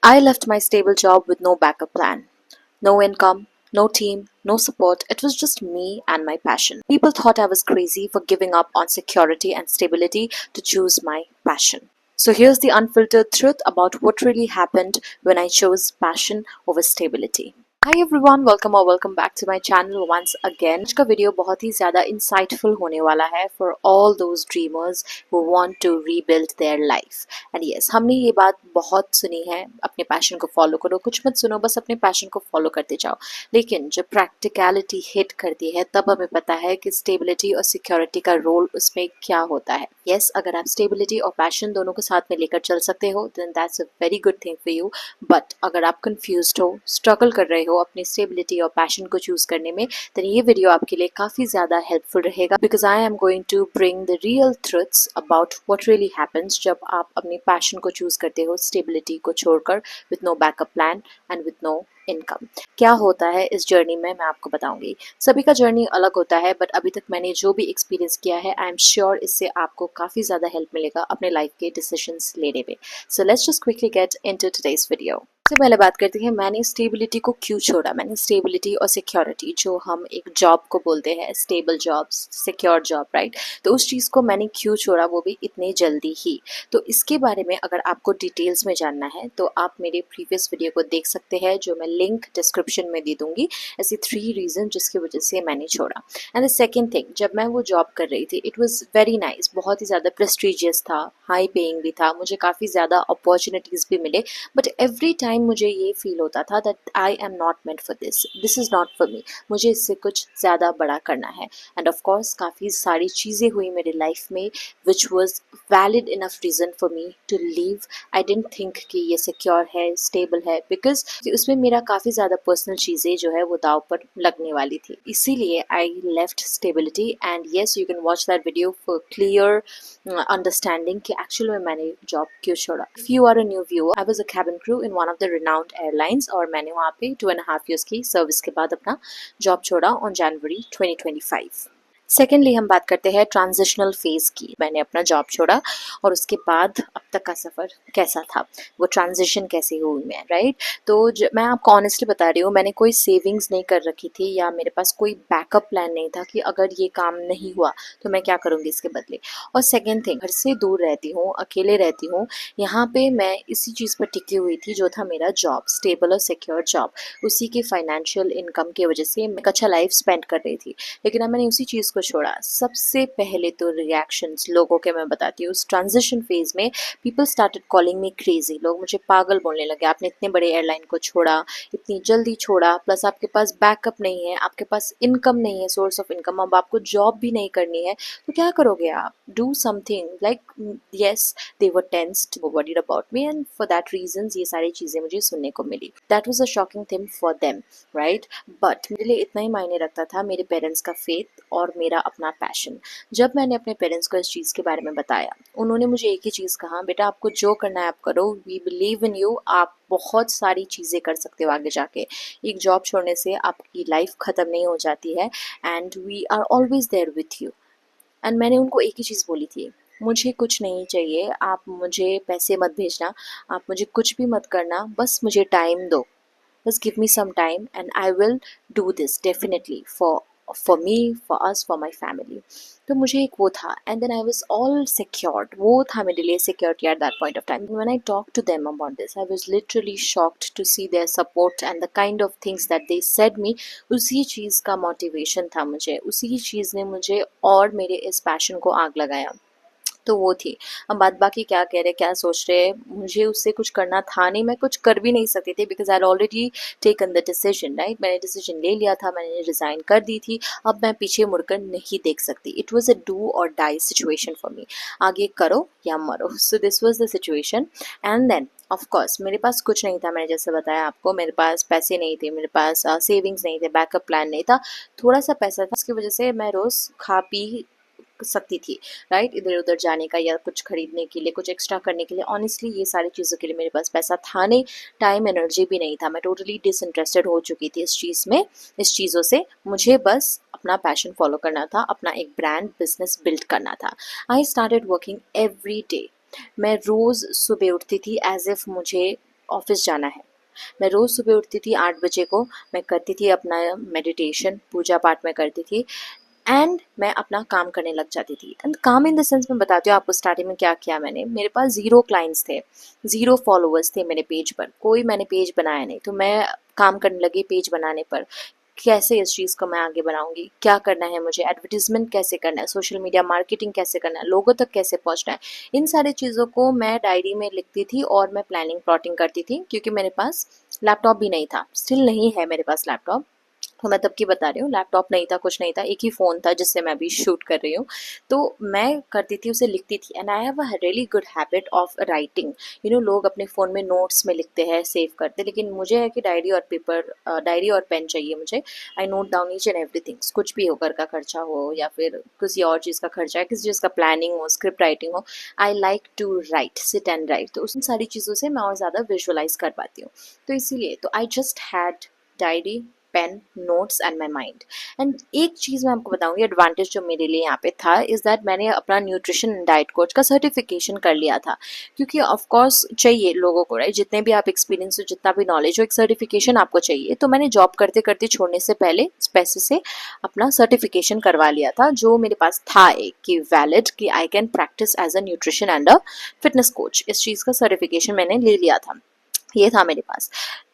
I left my stable job with no backup plan, no income, no team, no support. It was just me and my passion. People thought I was crazy for giving up on security and stability to choose my passion. So here's the unfiltered truth about what really happened when I chose passion over stability. Hi everyone, welcome back to my channel once again. आज का video बहुत ही ज़्यादा insightful होने वाला है for all those dreamers who want to rebuild their life. And yes, हमने ये बात बहुत सुनी है, अपने पैशन को फॉलो करो, कुछ मत सुनो, बस अपने पैशन को फॉलो करते जाओ. लेकिन जब प्रैक्टिकलिटी हिट करती है तब हमें पता है कि स्टेबिलिटी और सिक्योरिटी का रोल उसमें क्या होता है. Yes, अगर आप स्टेबिलिटी और पैशन दोनों को साथ में लेकर चल सकते हो then that's a very good thing for you. But अगर आप confused हो, स्ट्रगल कर रहे हो अपनी स्टेबिलिटी और पैशन को चूज करने में, then ये वीडियो आपके लिए काफ़ी ज़्यादा हेल्पफुल रहेगा because I am going to bring the real truths about what really happens जब आप अपनी पैशन को चूज करते हो स्टेबिलिटी को छोड़कर with no backup plan and with no income. क्या होता है इस जर्नी में मैं आपको बताऊंगी. सभी का जर्नी अलग होता है बट अभी तक मैंने जो भी एक्सपीरियंस किया है आई एम श्योर इससे आपको काफ़ी ज़्यादा हेल्प मिलेगा अपने लाइफ के डिसीजंस लेने में. So let's just quickly get into today's video. सबसे पहले बात करते हैं मैंने स्टेबिलिटी को क्यों छोड़ा. मैंने स्टेबिलिटी और सिक्योरिटी जो हम एक जॉब को बोलते हैं, stable job, secure job, right, तो उस चीज़ को मैंने क्यों छोड़ा, वो भी इतने जल्दी ही. तो इसके बारे में अगर आपको डिटेल्स में जानना है तो आप मेरे प्रीवियस वीडियो को देख सकते हैं जो मैं लिंक डिस्क्रिप्शन में दे दूंगी. ऐसी 3 रीज़न जिसकी वजह से मैंने छोड़ा. एंड द सेकेंड थिंग, जब मैं वो जॉब कर रही थी इट वॉज़ वेरी नाइस, बहुत ही ज़्यादा प्रेस्टीजियस था, हाई पेइंग भी था, मुझे काफ़ी ज़्यादा अपॉर्चुनिटीज़ भी मिले. बट एवरी टाइम मुझे ये फील होता था that I am not meant for this is not for me, मुझे इससे कुछ ज़्यादा बड़ा करना है. एंड ऑफ कोर्स काफ़ी सारी चीज़ें हुई मेरी लाइफ में which was valid enough reason for me to leave. I don't think कि ये सिक्योर है, स्टेबल है, बिकॉज उसमें मेरा काफ़ी ज़्यादा पर्सनल चीज़ें जो है वो दाव पर लगने वाली थी. इसीलिए I left stability. And yes, you can watch that video for clear understanding कि एक्चुअल में मैंने जॉब क्यों छोड़ा. If you are a new viewer, I was a cabin crew in one of the renowned airlines और मैंने वहाँ पे 2.5 years की सर्विस के बाद अपना जॉब छोड़ा ऑन जनवरी 2025. सेकेंडली हम बात करते हैं ट्रांजिशनल फेज़ की. मैंने अपना जॉब छोड़ा और उसके बाद अब तक का सफ़र कैसा था, वो ट्रांजिशन कैसे हुई मैं, राइट. तो मैं आपको ऑनेस्टली बता रही हूँ, मैंने कोई सेविंग्स नहीं कर रखी थी या मेरे पास कोई बैकअप प्लान नहीं था कि अगर ये काम नहीं हुआ तो मैं क्या करूँगी इसके बदले. और सेकेंड थिंग, घर से दूर रहती हूँ, अकेले रहती हूँ. यहाँ पे मैं इसी चीज़ पर टिकी हुई थी जो था मेरा जॉब, स्टेबल और सिक्योर जॉब. उसी के फाइनेंशियल इनकम की वजह से मैं एक अच्छा लाइफ स्पेंड कर रही थी. लेकिन अब मैंने उसी चीज़ को छोड़ा. सबसे पहले तो रिएक्शंस लोगों के मैं बताती हूँ. उस ट्रांजिशन फेज में people started calling me crazy. लोग मुझे पागल बोलने लगे, आपने इतने बड़े एयरलाइन को छोड़ा, इतनी जल्दी छोड़ा, प्लस आपके पास बैकअप नहीं है, आपके पास इनकम नहीं है, सोर्स ऑफ इनकम, अब आपको जॉब भी नहीं करनी है तो क्या करोगे आप. Do something like yes, they were tensed, worried about me and for that reasons ये सारी चीज़ें मुझे सुनने को मिली. That was a shocking thing for them, right. But मेरे लिए इतना ही मायने रखता था मेरे पेरेंट्स का फेथ और मेरा अपना पैशन. जब मैंने अपने पेरेंट्स को इस चीज़ के बारे में बताया, उन्होंने मुझे एक ही चीज़ कहा, बेटा आपको जो करना है आप करो, वी बिलीव इन यू, आप बहुत सारी चीज़ें कर सकते हो आगे जाके. एक जॉब छोड़ने से आपकी लाइफ ख़त्म नहीं हो जाती है and we are always there with you. एंड मैंने उनको एक ही चीज़ बोली थी, मुझे कुछ नहीं चाहिए, आप मुझे पैसे मत भेजना, आप मुझे कुछ भी मत करना, बस मुझे टाइम दो, just give me some time and I will do this definitely for me, for us, for my family. तो मुझे एक वो था and then I was all secured. वो था मेरे लिए security at that point of time. When I talked to them about this, I was literally shocked to see their support and the kind of things that they said me. उसी चीज़ का motivation था मुझे, उसी चीज़ ने मुझे और मेरे इस passion को आग लगाया. तो वो थी. अब बात बाकी क्या कह रहे, क्या सोच रहे, मुझे उससे कुछ करना था नहीं, मैं कुछ कर भी नहीं सकती थी because I already taken the decision, right. मैंने डिसीजन ले लिया था, मैंने रिज़ाइन कर दी थी, अब मैं पीछे मुड़कर नहीं देख सकती. It was a do or die situation for me, आगे करो या मरो. So this was the situation. And then of course मेरे पास कुछ नहीं था, मैंने जैसे बताया आपको, मेरे पास पैसे नहीं थे, मेरे पास सेविंग्स नहीं थे, बैकअप प्लान नहीं था. थोड़ा सा पैसा था, उसकी वजह से मैं रोज़ खा पी सकती थी, राइट, इधर उधर जाने का या कुछ खरीदने के लिए, कुछ एक्स्ट्रा करने के लिए. ऑनेस्टली ये सारी चीज़ों के लिए मेरे पास पैसा था नहीं, टाइम एनर्जी भी नहीं था. मैं टोटली डिसइंटरेस्टेड हो चुकी थी इस चीज़ में, इस चीज़ों से. मुझे बस अपना पैशन फॉलो करना था, अपना एक ब्रांड बिजनेस बिल्ड करना था. आई स्टार्टेड वर्किंग एवरी डे. मैं रोज़ सुबह उठती थी एज इफ़ मुझे ऑफिस जाना है। मैं रोज़ सुबह उठती थी 8 बजे को, मैं करती थी अपना मेडिटेशन, पूजा पाठ मैं करती थी एंड मैं अपना काम करने लग जाती थी। एंड काम इन द सेंस मैं बताती हूँ आपको स्टार्टिंग में क्या किया मैंने। मेरे पास 0 क्लाइंट्स थे, 0 फॉलोअर्स थे मेरे पेज पर, कोई मैंने पेज बनाया नहीं। तो मैं काम करने लगी पेज बनाने पर, कैसे इस चीज़ को मैं आगे बढ़ाऊंगी, क्या करना है मुझे, एडवर्टीजमेंट कैसे करना है, सोशल मीडिया मार्केटिंग कैसे करना है, लोगों तक कैसे पहुंचना है। इन सारी चीज़ों को मैं डायरी में लिखती थी और मैं प्लानिंग प्लॉटिंग करती थी, क्योंकि मेरे पास लैपटॉप भी नहीं था, स्टिल नहीं है मेरे पास लैपटॉप। तो मैं तब की बता रही हूँ, लैपटॉप नहीं था, कुछ नहीं था, एक ही फ़ोन था जिससे मैं अभी शूट कर रही हूँ। तो मैं करती थी, उसे लिखती थी। And I have a really good habit of writing. लोग अपने फ़ोन में नोट्स में लिखते हैं, सेव करते, लेकिन मुझे है कि डायरी और पेपर, डायरी और पेन चाहिए मुझे। I note down each and everything, कुछ भी हो, घर का खर्चा हो या फिर किसी और चीज़ का खर्चा है, किसी चीज़ का प्लानिंग हो, स्क्रिप्ट राइटिंग हो, I like to write, sit and write. तो उन सारी चीज़ों से मैं और ज़्यादा विजुअलाइज कर पाती हूँ। तो इसीलिए तो I just had diary, pen, notes and my mind. And एक चीज़ मैं आपको बताऊंगी, एडवांटेज जो मेरे लिए यहाँ पे था इज़ दैट मैंने अपना न्यूट्रिशन एंड डाइट कोच का सर्टिफिकेशन कर लिया था। क्योंकि ऑफ कोर्स चाहिए लोगों को, राइट, जितने भी आप एक्सपीरियंस हो, जितना भी नॉलेज हो, एक सर्टिफिकेशन आपको चाहिए। तो मैंने जॉब करते करते छोड़ने से पहले पैसे से अपना सर्टिफिकेशन करवा लिया था, जो मेरे पास था एक कि वैलिड, कि I can practice as a nutrition and a fitness coach. इस चीज़ का सर्टिफिकेशन मैंने ले लिया था, ये था मेरे पास।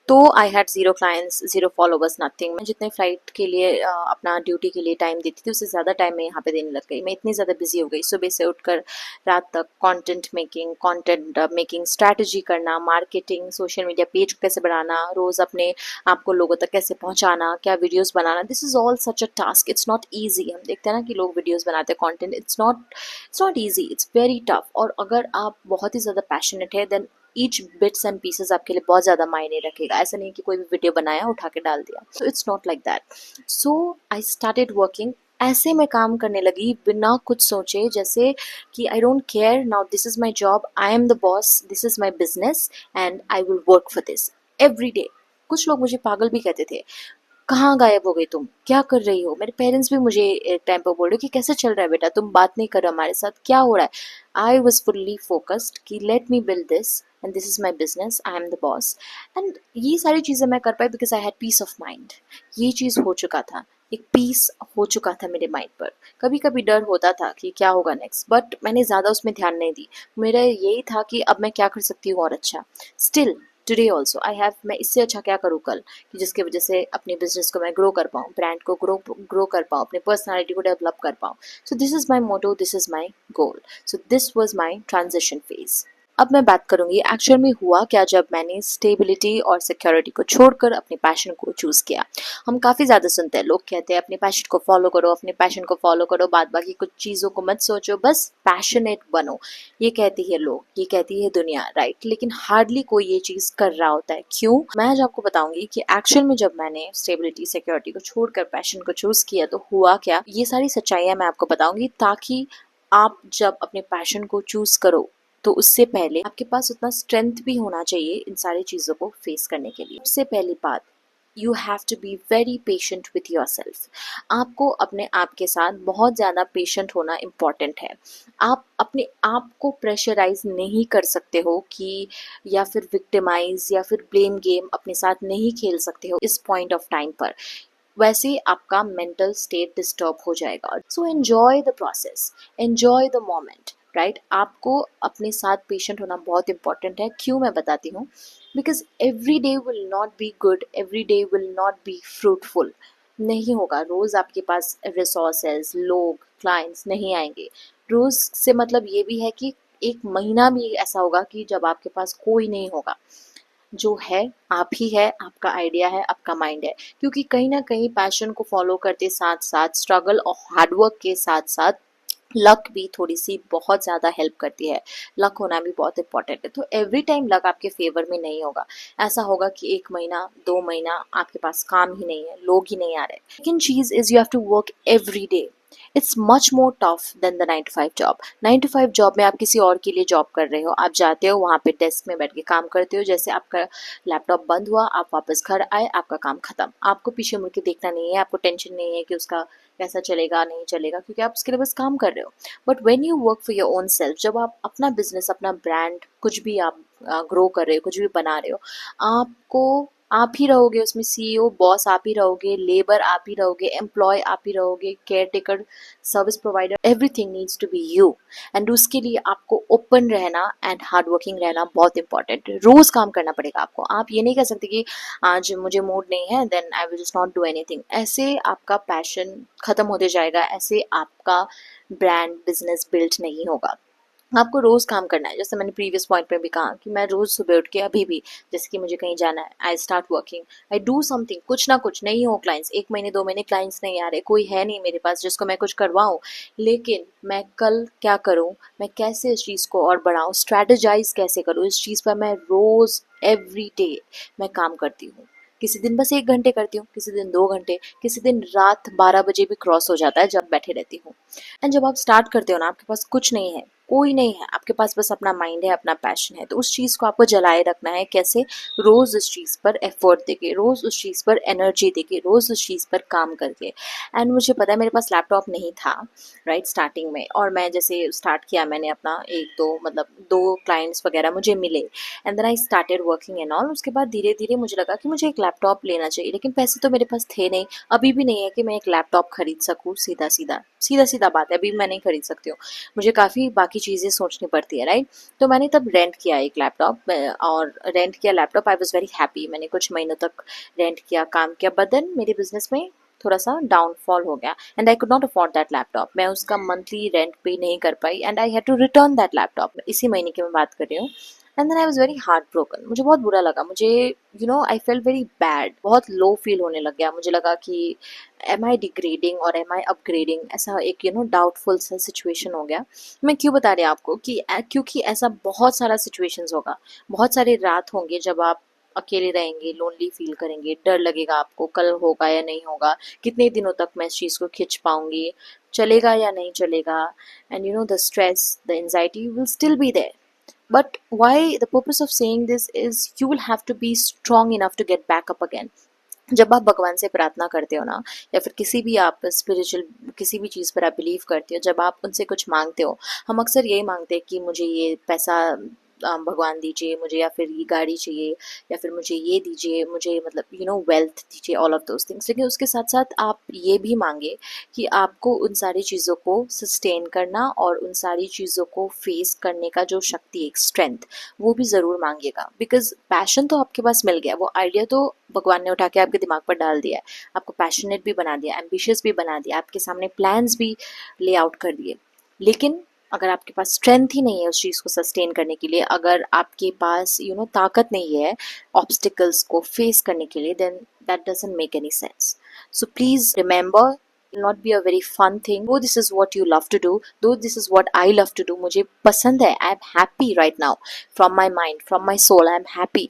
तो I had 0 clients, 0 followers, nothing. मैं जितने फ्लाइट के लिए अपना ड्यूटी के लिए टाइम देती थी, उससे ज़्यादा टाइम मैं यहाँ पे देने लग गई। मैं इतनी ज़्यादा बिजी हो गई, सुबह से उठकर रात तक कंटेंट मेकिंग स्ट्रैटेजी करना, मार्केटिंग, सोशल मीडिया पेज कैसे बढ़ाना, रोज़ अपने आप को लोगों तक कैसे पहुँचाना, क्या वीडियोज़ बनाना। This is all such a task, it's not easy. हम देखते हैं ना कि लोग वीडियोज़ बनाते हैं, content, it's not easy, it's very tough. और अगर आप बहुत ही ज़्यादा पैशनेट है, then each bits and pieces आपके लिए बहुत ज़्यादा मायने रखेगा। ऐसा नहीं कि कोई भी वीडियो बनाया उठा के डाल दिया, so it's not like that. So I started working. ऐसे मैं काम करने लगी बिना कुछ सोचे, जैसे कि I don't care now, this is my job, I am the boss, this is my business and I will work for this every day. कुछ लोग मुझे पागल भी कहते थे, कहाँ गायब हो गई तुम, क्या कर रही हो। मेरे पेरेंट्स भी मुझे एक टाइम पर बोल रहे कि कैसे चल रहा है बेटा, तुम बात नहीं कर रहे हमारे साथ, क्या हो रहा है। आई वॉज फुल्ली फोकस्ड कि let me build this and this is my business, I am the boss. And ये सारी चीज़ें मैं कर पाई because I had peace of mind. ये चीज़ हो चुका था, एक पीस हो चुका था मेरे माइंड पर। कभी कभी डर होता था कि क्या होगा नेक्स्ट, बट मैंने ज़्यादा उसमें ध्यान नहीं दी। मेरा यही था कि अब मैं क्या कर सकती हूँ और अच्छा। Still today also I have, मैं इससे अच्छा क्या करूँ कल, कि जिसकी वजह से अपने बिजनेस को मैं ग्रो कर पाऊँ, ब्रांड को ग्रो कर पाऊँ, अपने पर्सनालिटी को डेवलप कर पाऊँ। So this is my motto, this is my goal. So this was my transition phase. अब मैं बात करूंगी एक्चुअल में हुआ क्या जब मैंने स्टेबिलिटी और सिक्योरिटी को छोड़कर अपने पैशन को चूज़ किया। हम काफ़ी ज़्यादा सुनते हैं, लोग कहते हैं अपने पैशन को फॉलो करो, अपने पैशन को फॉलो करो, बाद बाकी कुछ चीज़ों को मत सोचो, बस पैशनेट बनो। ये कहती है लोग, ये कहती है दुनिया, राइट। लेकिन हार्डली कोई ये चीज़ कर रहा होता है। क्यों? मैं आज आपको बताऊंगी कि एक्चुअल में जब मैंने स्टेबिलिटी सिक्योरिटी को छोड़कर पैशन को चूज़ किया तो हुआ क्या। ये सारी सच्चाइयाँ मैं आपको बताऊंगी, ताकि आप जब अपने पैशन को चूज़ करो तो उससे पहले आपके पास उतना स्ट्रेंथ भी होना चाहिए इन सारी चीज़ों को फेस करने के लिए। सबसे पहली बात, you have to be very patient with yourself. आपको अपने आप के साथ बहुत ज़्यादा पेशेंट होना इम्पॉर्टेंट है। आप अपने आप को प्रेशराइज नहीं कर सकते हो कि, या फिर विक्टिमाइज या फिर ब्लेम गेम अपने साथ नहीं खेल सकते हो इस पॉइंट ऑफ टाइम पर। वैसे आपका मेंटल स्टेट डिस्टर्ब हो जाएगा। So enjoy the process, enjoy the moment, right. आपको अपने साथ पेशेंट होना बहुत इंपॉर्टेंट है। क्यों, मैं बताती हूँ। Because every day will not be good, every day will not be fruitful. नहीं होगा, रोज़ आपके पास रिसोर्सेज, लोग, क्लाइंट्स नहीं आएंगे। रोज़ से मतलब ये भी है कि एक महीना भी ऐसा होगा कि जब आपके पास कोई नहीं होगा। जो है आप ही है, आपका आइडिया है, आपका माइंड है। क्योंकि कहीं ना कहीं पैशन को फॉलो करते साथ साथ स्ट्रगल और हार्डवर्क के साथ साथ लक भी थोड़ी सी बहुत ज़्यादा हेल्प करती है। लक होना भी बहुत इंपॉर्टेंट है। तो एवरी टाइम लक आपके फेवर में नहीं होगा। ऐसा होगा कि 1 महीना 2 महीना आपके पास काम ही नहीं है, लोग ही नहीं आ रहे। सेकेंड चीज़ is you have to work every day. It's much more tough than the 9 to 5 job. 9 to 5 job में आप किसी और के लिए जॉब कर रहे हो, आप जाते हो वहाँ पे डेस्क में बैठ के काम करते हो, जैसे आपका लैपटॉप बंद हुआ, आप वापस घर आए, आपका काम खत्म। आपको पीछे मुड़ के देखना नहीं है, आपको टेंशन नहीं है कि उसका कैसा चलेगा नहीं चलेगा, क्योंकि आप उसके लिए बस काम कर रहे हो। But when you work for your own self, जब आप अपना बिजनेस, अपना ब्रांड, कुछ भी आप ग्रो कर रहे हो, कुछ भी बना रहे हो, आपको आप ही रहोगे उसमें सीईओ, बॉस आप ही रहोगे, लेबर आप ही रहोगे, एम्प्लॉय आप ही रहोगे, care taker, service provider, everything needs to be you. And उसके लिए आपको ओपन रहना एंड हार्ड वर्किंग रहना बहुत इंपॉर्टेंट है। रोज काम करना पड़ेगा आपको। आप ये नहीं कह सकते कि आज मुझे मूड नहीं है then I will just not do anything. ऐसे आपका पैशन खत्म होते जाएगा, ऐसे आपका ब्रांड बिजनेस बिल्ड नहीं होगा। आपको रोज़ काम करना है। जैसे मैंने प्रीवियस पॉइंट पे भी कहा कि मैं रोज़ सुबह उठ के अभी भी, जैसे कि मुझे कहीं जाना है, I start working, I do something, कुछ ना कुछ, नहीं हो क्लाइंट्स, 1 महीने 2 महीने क्लाइंट्स नहीं आ रहे, कोई है नहीं मेरे पास जिसको मैं कुछ करवाऊँ, लेकिन मैं कल क्या करूँ, मैं कैसे इस चीज़ को और बढ़ाऊँ, स्ट्रैटेजाइज कैसे करूँ, इस चीज़ पर मैं रोज़ एवरी डे मैं काम करती हूँ। किसी दिन बस 1 घंटे करती हूँ, किसी दिन 2 घंटे, किसी दिन रात 12 बजे भी क्रॉस हो जाता है जब बैठे रहती हूँ। एंड जब आप स्टार्ट करते हो ना, आपके पास कुछ नहीं है, कोई नहीं है, आपके पास बस अपना माइंड है, अपना पैशन है, तो उस चीज़ को आपको जलाए रखना है। कैसे? रोज़ उस चीज़ पर एफर्ट देके, रोज़ उस चीज़ पर एनर्जी देके, रोज़ उस चीज़ पर काम करके। एंड मुझे पता है मेरे पास लैपटॉप नहीं था राइट स्टार्टिंग में, और मैं जैसे स्टार्ट किया, मैंने अपना 1-2 मतलब 2 क्लाइंट्स वगैरह मुझे मिले and then I started working and all. उसके बाद धीरे धीरे मुझे लगा कि मुझे एक लैपटॉप लेना चाहिए, लेकिन पैसे तो मेरे पास थे नहीं, अभी भी नहीं है कि मैं एक लैपटॉप खरीद सकूँ। सीधा सीधा बात है, अभी मैं नहीं खरीद सकती हूँ, मुझे काफ़ी बाकी चीज़ें सोचनी पड़ती है राइट। तो मैंने तब रेंट किया एक लैपटॉप, और रेंट किया laptop, I was very happy. मैंने कुछ महीनों तक रेंट किया, काम किया, बट देन मेरे बिजनेस में थोड़ा सा डाउनफॉल हो गया and I could not afford that laptop. मैं उसका मंथली रेंट पे नहीं कर पाई and I had to return that laptop. इसी महीने की मैं बात कर रही हूँ। And then I was very heart broken, मुझे बहुत बुरा लगा, मुझे आई फेल्ट वेरी बैड, बहुत लो फील होने लग गया। मुझे लगा कि एम आई डिग्रेडिंग और एम आई अपग्रेडिंग, ऐसा एक डाउटफुल सा सिचुएशन हो गया। मैं क्यों बता रही हूँ आपको कि क्योंकि ऐसा बहुत सारा सिचुएशंस होगा, बहुत सारे रात होंगे जब आप अकेले रहेंगे, लोनली फील करेंगे, डर लगेगा आपको कल होगा या नहीं होगा, कितने दिनों तक मैं इस चीज़ को खींच पाऊंगी, चलेगा या नहीं चलेगा, and the stress, the anxiety will still be there. But why the purpose of saying this is you will have to be strong enough to get back up again. जब आप भगवान से प्रार्थना करते हो ना, या फिर किसी भी आप स्पिरिचुअल किसी भी चीज़ पर आप बिलीव करते हो, जब आप उनसे कुछ मांगते हो, हम अक्सर यही मांगते हैं कि मुझे ये पैसा भगवान दीजिए, मुझे या फिर ये गाड़ी चाहिए, या फिर मुझे ये दीजिए, मुझे मतलब वेल्थ दीजिए, ऑल ऑफ दोज थिंग्स। लेकिन उसके साथ साथ आप ये भी मांगे कि आपको उन सारी चीज़ों को सस्टेन करना और उन सारी चीज़ों को फेस करने का जो शक्ति, एक स्ट्रेंथ, वो भी ज़रूर मांगिएगा। बिकॉज पैशन तो आपके पास मिल गया, वो आइडिया तो भगवान ने उठा के आपके दिमाग पर डाल दिया है, आपको पैशनेट भी बना दिया, एम्बिशियस भी बना दिया, आपके सामने प्लान्स भी ले आउट कर दिए। लेकिन अगर आपके पास स्ट्रेंथ ही नहीं है उस चीज़ को सस्टेन करने के लिए, अगर आपके पास ताकत नहीं है ऑब्स्टिकल्स को फेस करने के लिए, then that doesn't make any sense. So please remember, will not be a very fun thing, though this is what you love to do, though this is what I love to do, मुझे पसंद है, I am happy right now, from my mind, from my soul, I am happy,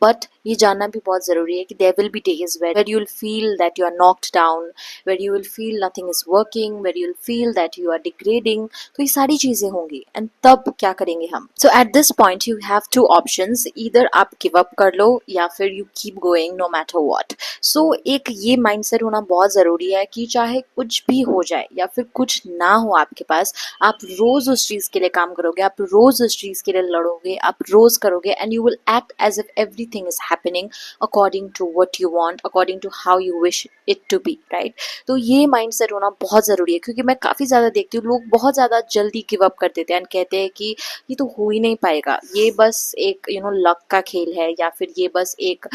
but ये जानना भी बहुत ज़रूरी है कि there will be days where you will feel that you are knocked down, where you will feel nothing is working, where you will feel that you are degrading, तो ये सारी चीज़ें होंगी, and तब क्या करेंगे हम? So at this point you have two options, either आप give up कर लो या फिर you keep going no matter what. So एक ये mindset होना बहुत ज़रूरी है कि चाहे कुछ भी हो जाए या फिर कुछ ना हो आपके पास, आप रोज़ उस चीज़ के लिए काम करोगे, आप रोज़ उस चीज़ के लिए लड़ोगे, आप रोज़ करोगे, and you will act as if everything is happening according to what you want, according to how you wish it to be, right? तो ये माइंडसेट होना बहुत ज़रूरी है, क्योंकि मैं काफ़ी ज़्यादा देखती हूँ लोग बहुत ज़्यादा जल्दी गिव अप कर देते हैं एंड कहते हैं कि ये तो हो ही नहीं पाएगा, ये बस एक लक का खेल है, या फिर ये बस एक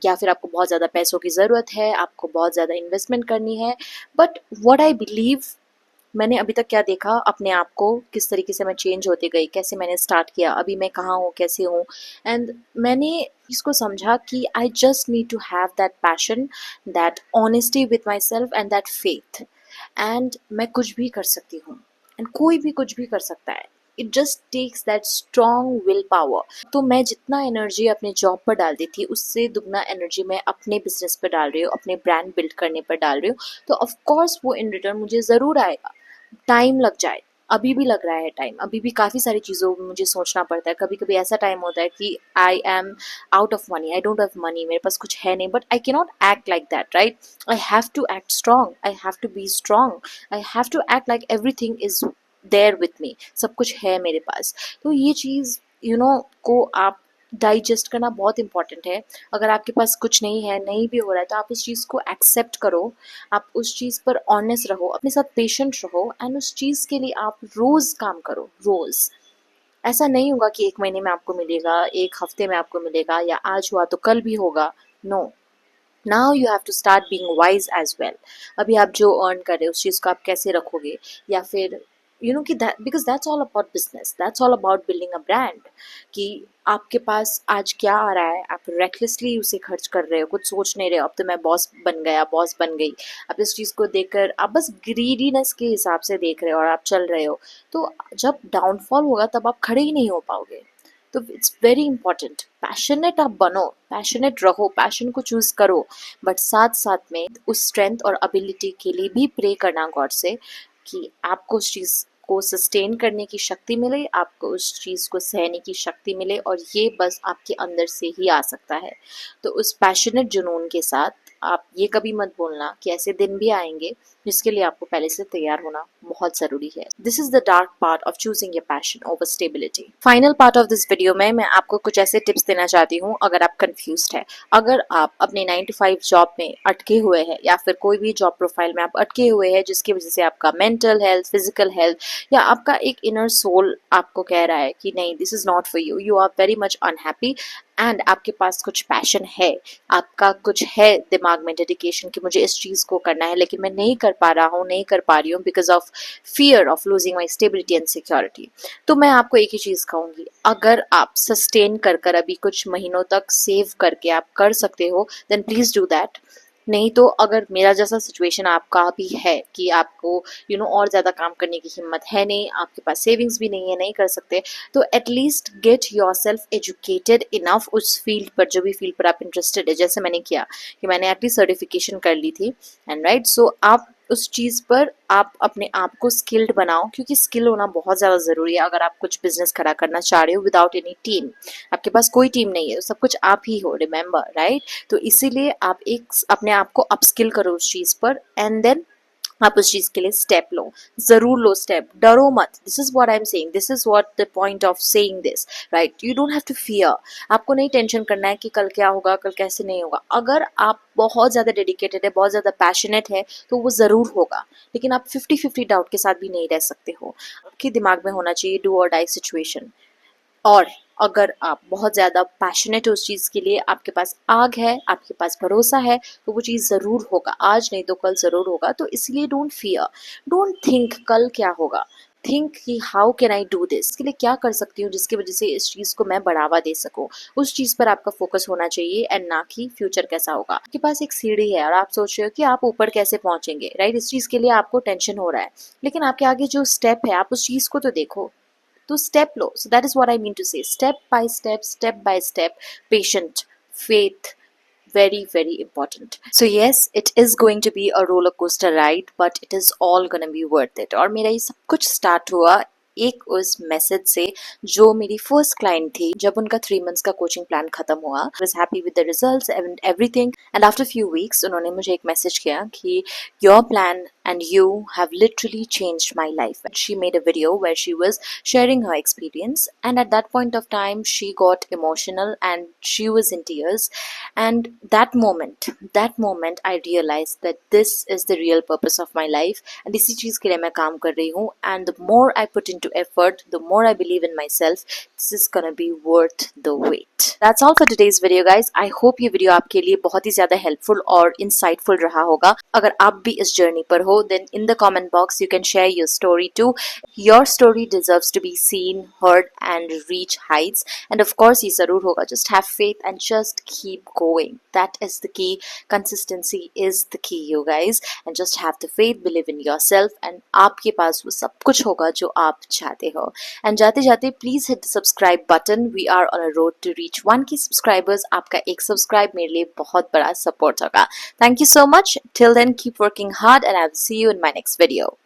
या फिर आपको बहुत ज़्यादा पैसों की ज़रूरत है, आपको बहुत ज़्यादा इन्वेस्टमेंट करनी है। बट व्हाट आई बिलीव, मैंने अभी तक क्या देखा अपने आप को, किस तरीके से मैं चेंज होती गई, कैसे मैंने स्टार्ट किया, अभी मैं कहाँ हूँ, कैसे हूँ, एंड मैंने इसको समझा कि I just need to have that passion, that honesty with myself and that faith, and मैं कुछ भी कर सकती हूँ, एंड कोई भी कुछ भी कर सकता है। It just takes that strong will power. तो मैं जितना एनर्जी अपने जॉब पर डालती थी, उससे दुगना एनर्जी मैं अपने बिजनेस पर डाल रही हूँ, अपने ब्रांड बिल्ड करने पर डाल रही हूँ। तो ऑफ कोर्स वो इन रिटर्न मुझे ज़रूर आएगा, टाइम लग जाए, अभी भी लग रहा है टाइम, अभी भी काफ़ी सारी चीज़ों में मुझे सोचना पड़ता है। कभी कभी ऐसा टाइम होता है कि I am out of money, I don't have money, मेरे पास कुछ है नहीं, but I cannot act like that, right? I have to act strong, I have to be strong, I have to act like everything is there with me, सब कुछ है मेरे पास। तो ये चीज़ को आप डाइजेस्ट करना बहुत इंपॉर्टेंट है। अगर आपके पास कुछ नहीं है, नहीं भी हो रहा है, तो आप उस चीज़ को एक्सेप्ट करो, आप उस चीज़ पर ऑनेस्ट रहो, अपने साथ पेशेंट रहो, एंड उस चीज़ के लिए आप रोज़ काम करो, रोज़। ऐसा नहीं होगा कि 1 महीने में आपको मिलेगा, 1 हफ्ते में आपको मिलेगा, या आज हुआ तो कल भी होगा। No, now you have to start being wise as well. अभी आप जो अर्न कर रहे हो उस चीज़ को आप कैसे रखोगे, या फिर कि that, because that's all about business, that's all about building a brand. कि आपके पास आज क्या आ रहा है, आप रेकलेसली उसे खर्च कर रहे हो, कुछ सोच नहीं रहे हो, अब तो मैं बॉस बन गया, बॉस बन गई। आप इस चीज़ को देखकर आप बस ग्रीडीनेस के हिसाब से देख रहे हो और आप चल रहे हो, तो जब डाउनफॉल होगा तब आप खड़े ही नहीं हो पाओगे। तो इट्स वेरी इंपॉर्टेंट, पैशनेट आप बनो, पैशनेट रहो, पैशन को चूज करो, बट साथ साथ में उस स्ट्रेंथ और एबिलिटी के लिए भी प्रे करना गॉड से कि आपको उस चीज़ को सस्टेन करने की शक्ति मिले, आपको उस चीज़ को सहने की शक्ति मिले, और ये बस आपके अंदर से ही आ सकता है। तो उस पैशनेट जुनून के साथ आप ये कभी मत बोलना कि ऐसे दिन भी आएंगे, जिसके लिए आपको पहले से तैयार होना बहुत ज़रूरी है। This is the dark part of choosing your passion over stability. Final part of this video में मैं आपको कुछ ऐसे टिप्स देना चाहती हूँ अगर आप कंफ्यूज्ड है, अगर आप अपने 9 to 5 जॉब में अटके हुए हैं, या फिर कोई भी जॉब प्रोफाइल में आप अटके हुए हैं जिसकी वजह से आपका मेंटल हेल्थ, फिजिकल हेल्थ, या आपका एक इनर सोल आपको कह रहा है कि नहीं, this is not for you, you are very much unhappy, and आपके पास कुछ पैशन है, आपका कुछ है दिमाग में डेडिकेशन कि मुझे इस चीज़ को करना है, लेकिन मैं नहीं कर पा रहा हूँ, नहीं कर पा रही हूँ because of fear of losing my stability and security. तो मैं आपको एक ही चीज़ कहूँगी, अगर आप सस्टेन कर कर अभी कुछ महीनों तक सेव करके आप कर सकते हो, देन प्लीज़ डू दैट। नहीं तो अगर मेरा जैसा सिचुएशन आपका भी है कि आपको और ज़्यादा काम करने की हिम्मत है नहीं, आपके पास सेविंग्स भी नहीं है, नहीं कर सकते, तो at least get your self educated enough उस फील्ड पर, जो भी फील्ड पर आप इंटरेस्टेड है। जैसे मैंने किया कि मैंने एटलीस्ट सर्टिफिकेशन कर ली थी, एंड राइट, सो आप उस चीज़ पर आप अपने आप को स्किल्ड बनाओ, क्योंकि स्किल होना बहुत ज़्यादा ज़रूरी है अगर आप कुछ बिजनेस खड़ा करना चाह रहे हो विदाउट एनी टीम। आपके पास कोई टीम नहीं है, तो सब कुछ आप ही हो, रिमेंबर, राइट? तो इसीलिए आप एक अपने आप को अपस्किल करो उस चीज़ पर, एंड देन आप उस चीज़ के लिए स्टेप लो, ज़रूर लो स्टेप, डरो मत। This is what I am saying, this is what the point of saying this, right? You don't have to fear. आपको नहीं टेंशन करना है कि कल क्या होगा, कल कैसे नहीं होगा। अगर आप बहुत ज़्यादा डेडिकेटेड है, बहुत ज़्यादा पैशनेट है, तो वो ज़रूर होगा, लेकिन आप 50-50 डाउट के साथ भी नहीं रह सकते हो। आपके दिमाग में होना चाहिए डू और डाई सिचुएशन। और अगर आप बहुत ज़्यादा पैशनेट हो उस चीज़ के लिए, आपके पास आग है, आपके पास भरोसा है, तो वो चीज़ ज़रूर होगा, आज नहीं तो कल ज़रूर होगा। तो इसलिए डोंट फियर, डोंट थिंक कल क्या होगा, थिंक कि how can I do this, इसके लिए क्या कर सकती हूँ जिसकी वजह से इस चीज़ को मैं बढ़ावा दे सकूँ। उस चीज़ पर आपका फोकस होना चाहिए, एंड ना कि फ्यूचर कैसा होगा। आपके पास एक सीढ़ी है और आप सोच रहे हो कि आप ऊपर कैसे पहुंचेंगे, राइट? इस चीज़ के लिए आपको टेंशन हो रहा है, लेकिन आपके आगे जो स्टेप है, आप उस चीज़ को तो देखो, तो स्टेप लो। So that is what I mean to say, step by step, patient, faith, very very important. So yes, it is going to be a roller coaster ride, but it is all gonna be worth it. और मेरा ये सब कुछ start हुआ एक उस message से जो मेरी फर्स्ट क्लाइंट थी, जब उनका 3 months का कोचिंग प्लान खत्म हुआ। I was happy with the results and everything, and after few weeks उन्होंने मुझे एक मैसेज किया कि your plan and you have literally changed my life. And she made a video where she was sharing her experience, and at that point of time she got emotional and she was in tears. And that moment I realized that this is the real purpose of my life, and इसी चीज़ के लिए मैं काम कर रही हूँ, and the more I put into effort, the more I believe in myself, this is gonna be worth the wait. That's all for today's video guys. I hope ये video आपके लिए बहुत ही ज़्यादा हेल्पफुल और इंसाइटफुल रहा होगा। अगर आप भी इस जर्नी पर हो, then in the comment box you can share your story too. Your story deserves to be seen, heard and reach heights. And of course ये ज़रूर होगा, just have faith and just keep going. That is the key. Consistency is the key, you guys. And just have the faith, believe in yourself, and आपके पास वो सब कुछ होगा जो आप चाहते हो। And जाते जाते please hit the subscribe button. We are on a road to reach 1K subscribers. आपका एक subscribe मेरे लिए बहुत बड़ा support होगा। Thank you so much. Till then, keep working hard and I will see you in my next video.